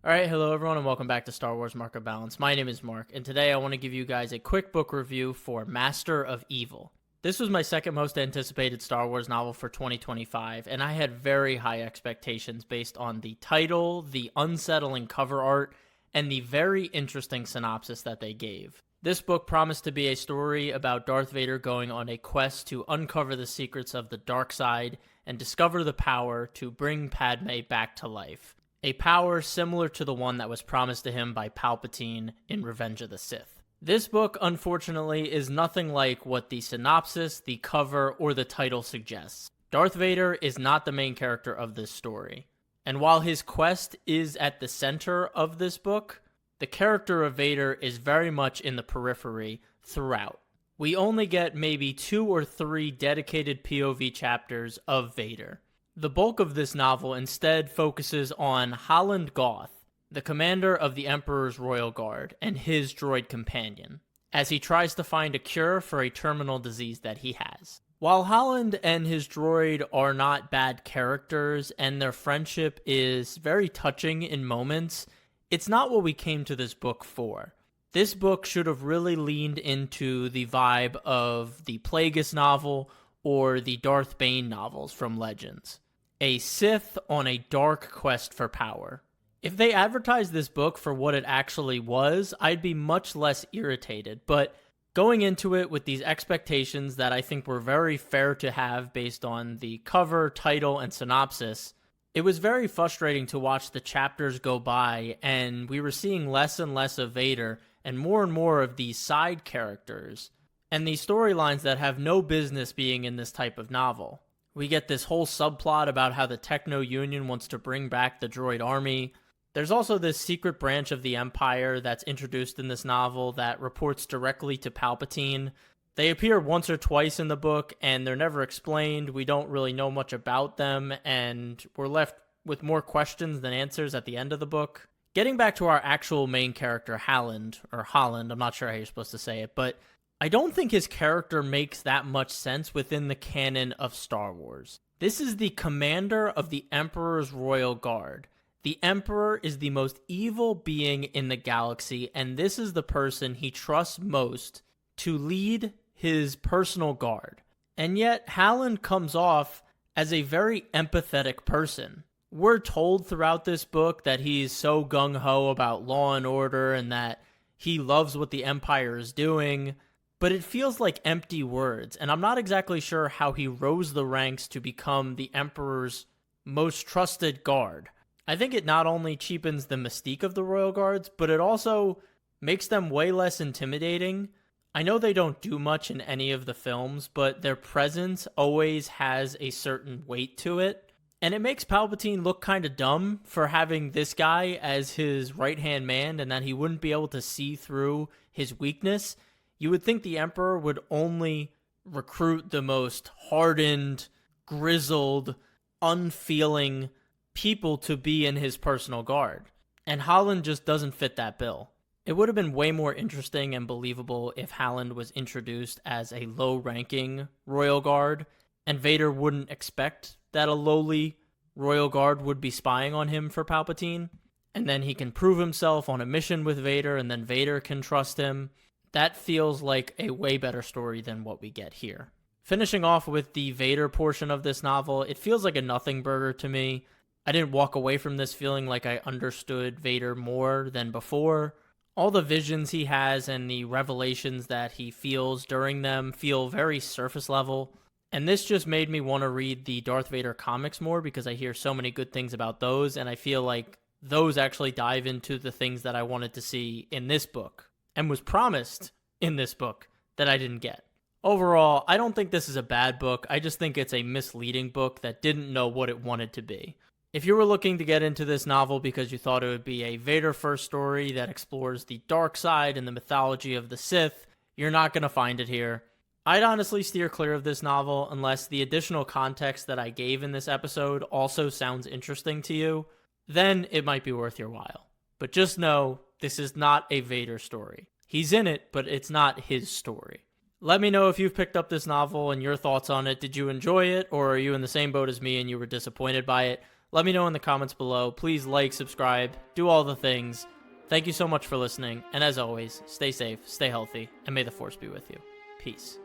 Alright, hello everyone and welcome back to Star Wars Mark of Balance. My name is Mark, and today I want to give you guys a quick book review for Master of Evil. This was my second most anticipated Star Wars novel for 2025, and I had very high expectations based on the title, the unsettling cover art, and the very interesting synopsis that they gave. This book promised to be a story about Darth Vader going on a quest to uncover the secrets of the dark side and discover the power to bring Padme back to life. A power similar to the one that was promised to him by Palpatine in Revenge of the Sith. This book, unfortunately, is nothing like what the synopsis, the cover, or the title suggests. Darth Vader is not the main character of this story. And while his quest is at the center of this book, the character of Vader is very much in the periphery throughout. We only get maybe 2 or 3 dedicated POV chapters of Vader. The bulk of this novel instead focuses on Holland Goth, the commander of the Emperor's Royal Guard, and his droid companion, as he tries to find a cure for a terminal disease that he has. While Holland and his droid are not bad characters, and their friendship is very touching in moments, it's not what we came to this book for. This book should have really leaned into the vibe of the Plagueis novel or the Darth Bane novels from Legends. A Sith on a dark quest for power. If they advertised this book for what it actually was, I'd be much less irritated, but going into it with these expectations that I think were very fair to have based on the cover, title, and synopsis, it was very frustrating to watch the chapters go by and we were seeing less and less of Vader and more of these side characters and these storylines that have no business being in this type of novel. We get this whole subplot about how the Techno Union wants to bring back the droid army. There's also this secret branch of the Empire that's introduced in this novel that reports directly to Palpatine. They appear once or twice in the book, and they're never explained. We don't really know much about them, and we're left with more questions than answers at the end of the book. Getting back to our actual main character, Holland, I'm not sure how you're supposed to say it, but I don't think his character makes that much sense within the canon of Star Wars. This is the commander of the Emperor's Royal Guard. The Emperor is the most evil being in the galaxy, and this is the person he trusts most to lead his personal guard. And yet, Holland comes off as a very empathetic person. We're told throughout this book that he's so gung-ho about law and order and that he loves what the Empire is doing, but it feels like empty words, and I'm not exactly sure how he rose the ranks to become the Emperor's most trusted guard. I think it not only cheapens the mystique of the Royal Guards, but it also makes them way less intimidating. I know they don't do much in any of the films, but their presence always has a certain weight to it, and it makes Palpatine look kind of dumb for having this guy as his right-hand man and that he wouldn't be able to see through his weakness. You would think the Emperor would only recruit the most hardened, grizzled, unfeeling people to be in his personal guard. And Holland just doesn't fit that bill. It would have been way more interesting and believable if Holland was introduced as a low-ranking Royal Guard, and Vader wouldn't expect that a lowly Royal Guard would be spying on him for Palpatine, and then he can prove himself on a mission with Vader, and then Vader can trust him. That feels like a way better story than what we get here. Finishing off with the Vader portion of this novel, it feels like a nothing burger to me. I didn't walk away from this feeling like I understood Vader more than before. All the visions he has and the revelations that he feels during them feel very surface level. And this just made me want to read the Darth Vader comics more because I hear so many good things about those, and I feel like those actually dive into the things that I wanted to see in this book and was promised in this book that I didn't get. Overall, I don't think this is a bad book. I just think it's a misleading book that didn't know what it wanted to be. If you were looking to get into this novel because you thought it would be a Vader-first story that explores the dark side and the mythology of the Sith, you're not going to find it here. I'd honestly steer clear of this novel unless the additional context that I gave in this episode also sounds interesting to you. Then it might be worth your while. But just know, this is not a Vader story. He's in it, but it's not his story. Let me know if you've picked up this novel and your thoughts on it. Did you enjoy it, or are you in the same boat as me and you were disappointed by it? Let me know in the comments below. Please like, subscribe, do all the things. Thank you so much for listening, and as always, stay safe, stay healthy, and may the Force be with you. Peace.